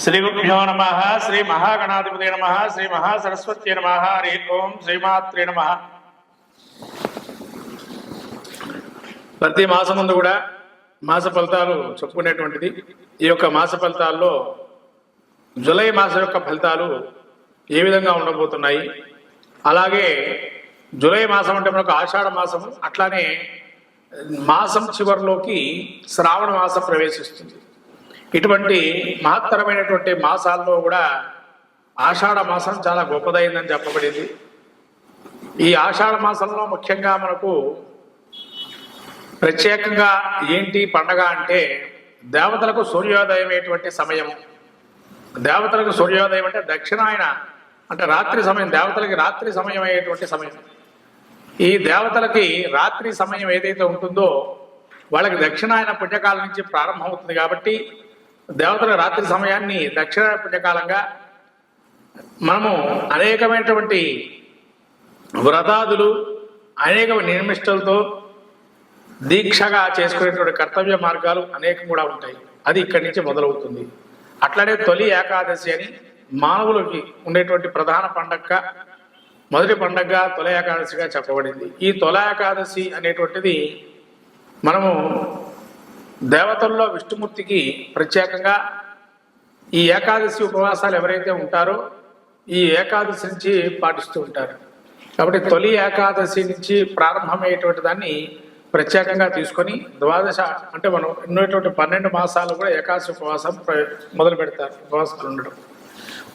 శ్రీ గురుభ్యో నమ శ్రీ మహాగణాధిపతి నమ శ్రీ మహాసరస్వతి నమ హరి ఓం శ్రీమాత్రే నమ. ప్రతి మాసం ముందు కూడా మాస ఫలితాలు చెప్పుకునేటువంటిది. ఈ యొక్క మాస ఫలితాల్లో జూలై మాసం యొక్క ఫలితాలు ఏ విధంగా ఉండబోతున్నాయి, అలాగే జూలై మాసం అంటే మనకు ఆషాఢ మాసం, అట్లానే మాసం చివరిలోకి శ్రావణ మాసం ప్రవేశిస్తుంది. ఇటువంటి మహత్తరమైనటువంటి మాసాల్లో కూడా ఆషాఢ మాసం చాలా గొప్పదైందని చెప్పబడింది. ఈ ఆషాఢ మాసంలో ముఖ్యంగా మనకు ప్రత్యేకంగా ఏంటి పండగ అంటే దేవతలకు సూర్యోదయమైనటువంటి సమయం. దేవతలకు సూర్యోదయం అంటే దక్షిణాయన అంటే రాత్రి సమయం, దేవతలకి రాత్రి సమయం అయ్యేటువంటి సమయం. ఈ దేవతలకి రాత్రి సమయం ఏదైతే ఉంటుందో వాళ్ళకి దక్షిణాయన పుణ్యకాలం నుంచి ప్రారంభమవుతుంది. కాబట్టి దేవతల రాత్రి సమయాన్ని దక్షిణాయన పుణ్యకాలంగా మనము అనేకమైనటువంటి వ్రతాదులు, అనేక నిర్మిష్టలతో దీక్షగా చేసుకునేటువంటి కర్తవ్య మార్గాలు అనేకం కూడా ఉంటాయి. అది ఇక్కడి నుంచి మొదలవుతుంది. అట్లనే తొలి ఏకాదశి అని మానవులకి ఉండేటువంటి ప్రధాన పండగగా, మొదటి పండగగా తొలి ఏకాదశిగా చెప్పబడింది. ఈ తొలి ఏకాదశి అనేటువంటిది మనము దేవతల్లో విష్ణుమూర్తికి ప్రత్యేకంగా ఈ ఏకాదశి ఉపవాసాలు ఎవరైతే ఉంటారో ఈ ఏకాదశి నుంచి పాటిస్తూ ఉంటారు. కాబట్టి తొలి ఏకాదశి నుంచి ప్రారంభమయ్యేటువంటి దాన్ని ప్రత్యేకంగా తీసుకొని ద్వాదశ అంటే మనం ఉన్నటువంటి 12 మాసాలు కూడా ఏకాదశి ఉపవాసం మొదలు పెడతారు, ఉపవాసాలు ఉండడం.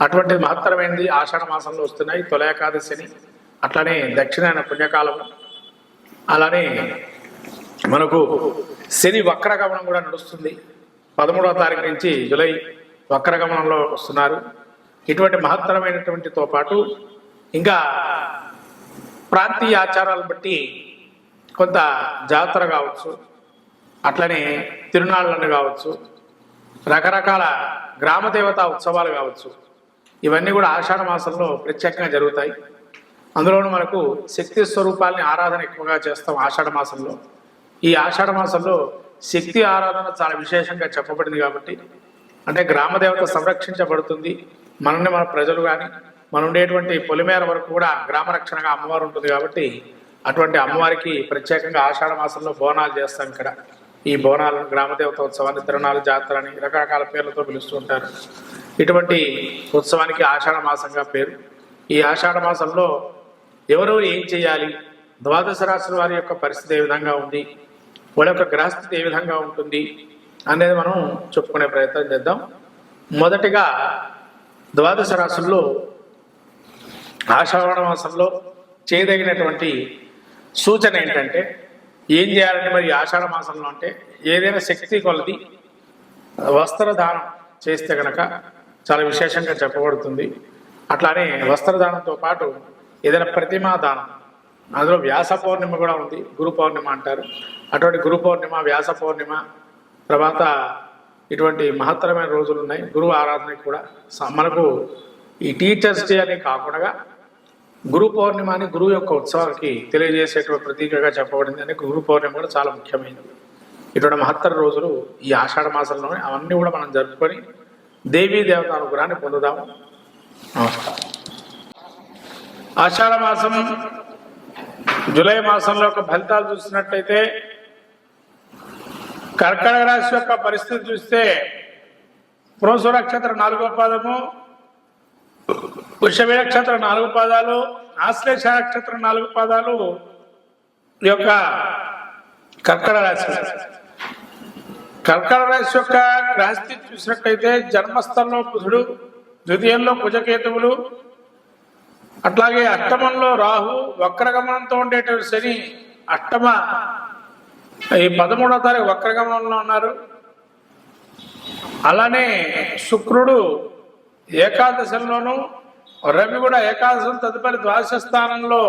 అటువంటి మహత్తరమైనది ఆషాఢ మాసంలో వస్తున్నాయి తొలి ఏకాదశిని. అట్లానే దక్షిణాయన పుణ్యకాలము, అలానే మనకు శని వక్రగమనం కూడా నడుస్తుంది. 13వ తారీఖు నుంచి జూలై వక్రగమనంలో వస్తున్నారు. ఇటువంటి మహత్తరమైనటువంటితో పాటు ఇంకా ప్రాంతీయ ఆచారాలను బట్టి కొంత జాతర కావచ్చు, అట్లనే తిరునాళ్ళను కావచ్చు, రకరకాల గ్రామదేవత ఉత్సవాలు కావచ్చు, ఇవన్నీ కూడా ఆషాఢ మాసంలో ప్రత్యేకంగా జరుగుతాయి. అందులోనూ మనకు శక్తి స్వరూపాలని ఆరాధన ఎక్కువగా చేస్తాం ఆషాఢ మాసంలో. ఈ ఆషాఢ మాసంలో శక్తి ఆరాధన చాలా విశేషంగా చెప్పబడింది. కాబట్టి అంటే గ్రామదేవత సంరక్షించబడుతుంది. మనల్ని మన ప్రజలు కానీ మనం ఉండేటువంటి పొలిమేర వరకు కూడా గ్రామ రక్షణగా అమ్మవారు ఉంటుంది. కాబట్టి అటువంటి అమ్మవారికి ప్రత్యేకంగా ఆషాఢ మాసంలో బోనాలు చేస్తాం. ఇక్కడ ఈ బోనాలను గ్రామదేవత ఉత్సవాన్ని తిరునాళ్ళ జాతర అని రకరకాల పేర్లతో పిలుస్తూ ఉంటారు. ఇటువంటి ఉత్సవానికి ఆషాఢ మాసంగా పేరు. ఈ ఆషాఢ మాసంలో ఎవరెవరు ఏం చేయాలి, ద్వాదశ రాశుల వారి యొక్క పరిస్థితి ఏ విధంగా ఉంది, వాళ్ళ యొక్క గ్రహస్థితి ఏ విధంగా ఉంటుంది అనేది మనం చెప్పుకునే ప్రయత్నం చేద్దాం. మొదటిగా ద్వాదశ రాశుల్లో ఆషాఢ మాసంలో చేయదగినటువంటి సూచన ఏంటంటే ఏం చేయాలంటే మరి ఆషాఢ మాసంలో అంటే ఏదైనా శక్తి కొలది వస్త్రదానం చేస్తే కనుక చాలా విశేషంగా చెప్పబడుతుంది. అట్లానే వస్త్రదానంతో పాటు ఏదైనా ప్రతిమా దానం, అందులో వ్యాస పౌర్ణిమ కూడా ఉంది, గురు పౌర్ణిమ అంటారు. అటువంటి గురు పౌర్ణిమ, వ్యాస పౌర్ణిమ తర్వాత ఇటువంటి మహత్తరమైన రోజులు ఉన్నాయి. గురువు ఆరాధనకి కూడా మనకు ఈ టీచర్స్ డే అని కాకుండా గురు పౌర్ణిమ అని గురువు యొక్క ఉత్సవానికి తెలియజేసేటువంటి ప్రతీకగా చెప్పబడింది. అని గురు పౌర్ణిమ కూడా చాలా ముఖ్యమైనది. ఇటువంటి మహత్తర రోజులు ఈ ఆషాఢ మాసంలోనే అవన్నీ కూడా మనం జరుపుకొని దేవీ దేవత అనుగ్రహాన్ని పొందుదాము. నమస్కారం. ఆషాఢ మాసం జూలై మాసంలో యొక్క ఫలితాలు చూసినట్లయితే కర్కాటక రాశి యొక్క పరిస్థితి చూస్తే పునఃసు నక్షత్రం 4వ పాదము, వృషభ నక్షత్రం 4 పాదాలు, ఆశ్లేష నక్షత్రం 4 పాదాలు ఈ యొక్క కర్కాటక రాశి. కర్కాటక రాశి యొక్క గ్రహస్థితి చూసినట్లయితే జన్మస్థలంలో బుధుడు, ద్వితీయంలో కుజకేతువులు, అట్లాగే అష్టమంలో రాహు, వక్రగమనంతో ఉండేటువంటి శని అష్టమ ఈ 13వ తారీఖు వక్రగమనంలో ఉన్నారు. అలానే శుక్రుడు ఏకాదశంలోను, రవి కూడా ఏకాదశం తదుపరి ద్వాదశ స్థానంలో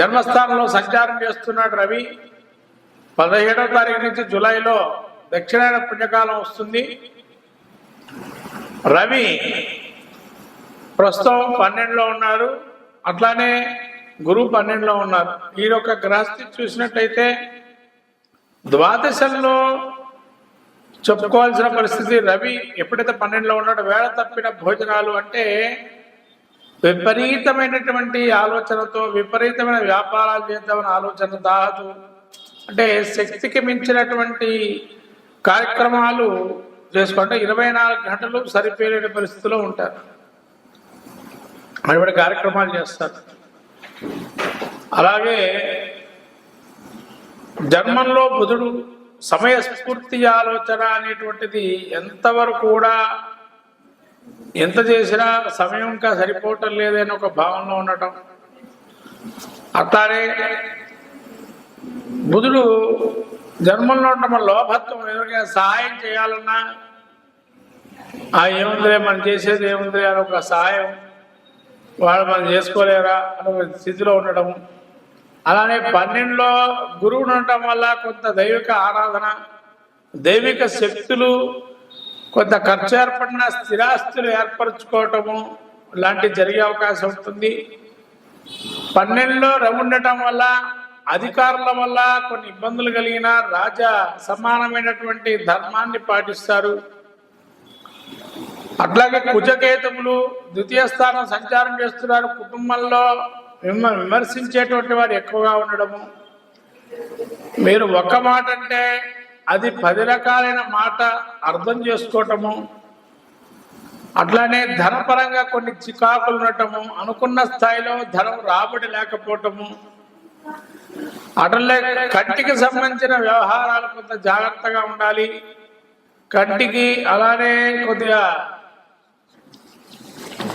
జన్మస్థానంలో సంచారం చేస్తున్నాడు. రవి 17వ తారీఖు నుంచి జూలైలో దక్షిణాయన పుణ్యకాలం వస్తుంది. రవి ప్రస్తుతం 12లో ఉన్నారు. అట్లానే గురువు 12లో ఉన్నారు. ఈ యొక్క గ్రహస్థితి చూసినట్టయితే ద్వాదశంలో చెప్పుకోవాల్సిన పరిస్థితి. రవి ఎప్పుడైతే 12లో ఉన్నాడో వేళ తప్పిన భోజనాలు అంటే విపరీతమైనటువంటి ఆలోచనతో విపరీతమైన వ్యాపారాలు చేద్దామని ఆలోచన దాహదు, అంటే శక్తికి మించినటువంటి కార్యక్రమాలు చేసుకుంటే 24 గంటలు సరిపోయే పరిస్థితిలో ఉంటారు, అటువంటి కార్యక్రమాలు చేస్తారు. అలాగే జన్మంలో బుధుడు సమయస్ఫూర్తి ఆలోచన అనేటువంటిది ఎంతవరకు కూడా ఎంత చేసినా సమయం ఇంకా సరిపోవటం లేదని ఒక భావనలో ఉండటం. అట్లానే బుధుడు జన్మంలో ఉండటం వల్ల లోభత్వం, ఎవరికైనా సహాయం చేయాలన్నా ఏముందిలే మనం చేసేది ఏముంది అని ఒక సహాయం వాళ్ళు మనం చేసుకోలేరా అనే స్థితిలో ఉండటము. అలానే 12లో గురువు ఉండటం వల్ల కొంత దైవిక ఆరాధన, దైవిక శక్తులు, కొంత ఖర్చు ఏర్పడిన స్థిరాస్తులు ఏర్పరచుకోవటము లాంటివి జరిగే అవకాశం ఉంటుంది. 12లో రవి ఉండటం వల్ల అధికారుల వల్ల కొన్ని ఇబ్బందులు కలిగిన రాజా సమానమైనటువంటి ధర్మాన్ని పాటిస్తారు. అట్లాగే కుజకేతువులు ద్వితీయ స్థానం సంచారం చేస్తున్నారు. కుటుంబంలో విమర్శించేటువంటి వారు ఎక్కువగా ఉండడము, మీరు ఒక్క మాట అంటే అది 10 రకాలైన మాట అర్థం చేసుకోవటము, అట్లానే ధనపరంగా కొన్ని చికాకులు ఉండటము, అనుకున్న స్థాయిలో ధనం రాబడి లేకపోవటము, అట్లే కంటికి సంబంధించిన వ్యవహారాలు కొంత జాగ్రత్తగా ఉండాలి. కంటికి అలానే కొద్దిగా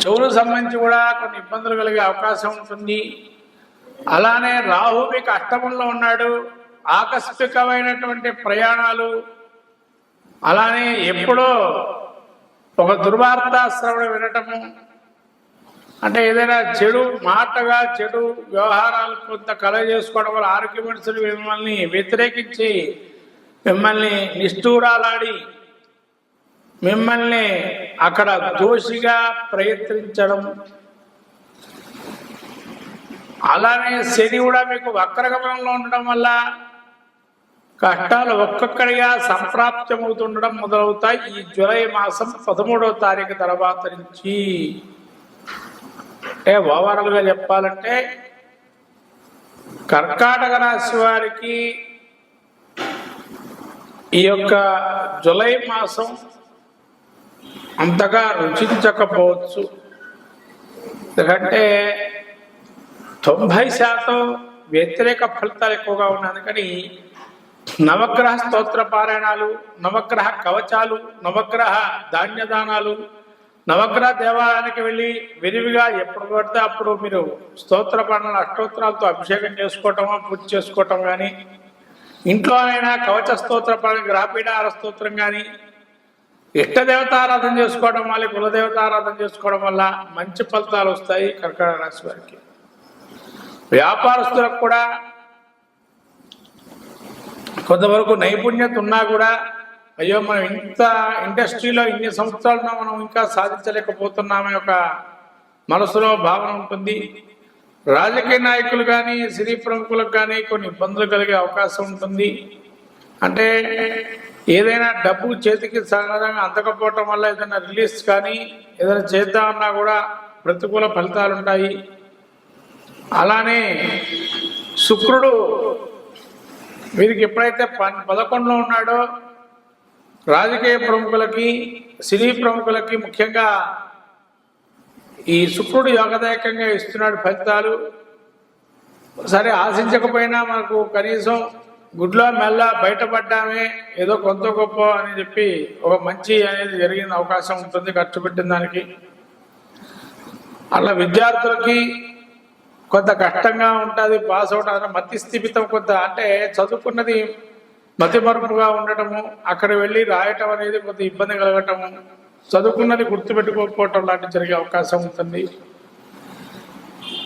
చెవులకు సంబంధించి కూడా కొన్ని ఇబ్బందులు కలిగే అవకాశం ఉంటుంది. అలానే రాహు మీకు అష్టమంలో ఉన్నాడు, ఆకస్మికమైనటువంటి ప్రయాణాలు, అలానే ఎప్పుడో ఒక దుర్వార్త శ్రవణ వినటము, అంటే ఏదైనా చెడు మాటగా చెడు వ్యవహారాలు కొంత కలగ చేసుకోవడం వల్ల ఆర్గ్యుమెంట్స్ మిమ్మల్ని వ్యతిరేకించి మిమ్మల్ని నిష్ఠూరాలాడి మిమ్మల్ని అక్కడ దోషిగా ప్రయత్నించడం. అలానే శని కూడా మీకు వక్రగమనంలో ఉండడం వల్ల కష్టాలు ఒక్కొక్కడిగా సంప్రాప్తమవుతుండడం మొదలవుతాయి ఈ జూలై మాసం 13వ తారీఖు తర్వాత నుంచి. అంటే ఓవరాల్గా చెప్పాలంటే కర్కాటక రాశి వారికి ఈ యొక్క జూలై మాసం అంతగా రుచించకపోవచ్చు, ఎందుకంటే 90% వ్యతిరేక ఫలితాలు ఎక్కువగా ఉన్నాయి. కానీ నవగ్రహ స్తోత్ర పారాయణాలు, నవగ్రహ కవచాలు, నవగ్రహ ధాన్యదానాలు, నవగ్రహ దేవాలయానికి వెళ్ళి విరివిగా ఎప్పుడు పడితే అప్పుడు మీరు స్తోత్ర పారాయణాలు అష్టోత్తరాలతో అభిషేకం చేసుకోవటమో పూజ చేసుకోవటం కానీ, ఇంట్లో అయినా కవచ స్తోత్ర పారాయణ గ్రహపీఠార స్తోత్రం కానీ, ఇష్టదేవతారాధన చేసుకోవడం వల్ల కులదేవతారాధన చేసుకోవడం వల్ల మంచి ఫలితాలు వస్తాయి కర్కాటక రాశి వారికి. వ్యాపారస్తులకు కూడా కొంతవరకు నైపుణ్యత ఉన్నా కూడా అయ్యో మనం ఇంత ఇండస్ట్రీలో ఇన్ని సంవత్సరాలున్నా మనం ఇంకా సాధించలేకపోతున్నామే ఒక మనసులో భావన ఉంటుంది. రాజకీయ నాయకులు కానీ సినీ ప్రముఖులకు కానీ కొన్ని ఇబ్బందులు కలిగే అవకాశం ఉంటుంది. అంటే ఏదైనా డబ్బు చేతికి సహజంగా అందకపోవటం వల్ల ఏదైనా రిలీజ్ కానీ ఏదైనా చేద్దామన్నా కూడా ప్రతికూల ఫలితాలు ఉంటాయి. అలానే శుక్రుడు వీరికి ఎప్పుడైతే 11లో ఉన్నాడో రాజకీయ ప్రముఖులకి సినీ ప్రముఖులకి ముఖ్యంగా ఈ శుక్రుడు యోగదాయకంగా ఇస్తున్నాడు ఫలితాలు. సరే ఆశించకపోయినా మనకు కనీసం గుడ్లో మెల్ల బయటపడ్డామే ఏదో కొంత గొప్ప అని చెప్పి ఒక మంచి అనేది జరిగిన అవకాశం ఉంటుంది ఖర్చు పెట్టిన దానికి. అలా విద్యార్థులకి కొంత కష్టంగా ఉంటుంది పాస్ అవడం, మతి స్థిమితం కొంత అంటే చదువుకున్నది మతి మరుపుగా ఉండటము, అక్కడ వెళ్ళి రాయటం అనేది కొంత ఇబ్బంది కలగటము, చదువుకున్నది గుర్తుపెట్టుకోకపోవటం లాంటివి జరిగే అవకాశం ఉంటుంది.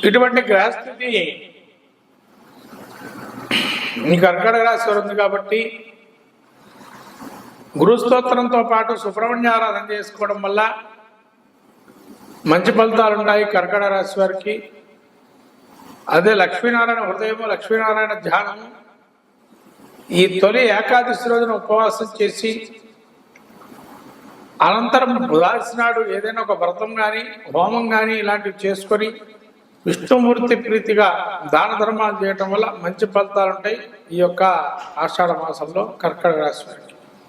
ఇటువంటి గ్రహస్థితి మీ కర్కాటక రాశి ఉంది కాబట్టి గురుస్తోత్రంతో పాటు సుబ్రహ్మణ్య ఆరాధన చేసుకోవడం వల్ల మంచి ఫలితాలు ఉన్నాయి కర్కాటక రాశి వారికి. అదే లక్ష్మీనారాయణ హృదయము, లక్ష్మీనారాయణ ధ్యానము, ఈ తొలి ఏకాదశి రోజున ఉపవాసం చేసి అనంతరం ద్వాదశి నాడు ఏదైనా ఒక వ్రతం కానీ హోమం కానీ ఇలాంటివి చేసుకొని విష్ణుమూర్తి ప్రీతిగా దాన ధర్మాలు చేయటం వల్ల మంచి ఫలితాలు ఉంటాయి ఈ యొక్క ఆషాఢ మాసంలో కర్కటక రాశి వారికి.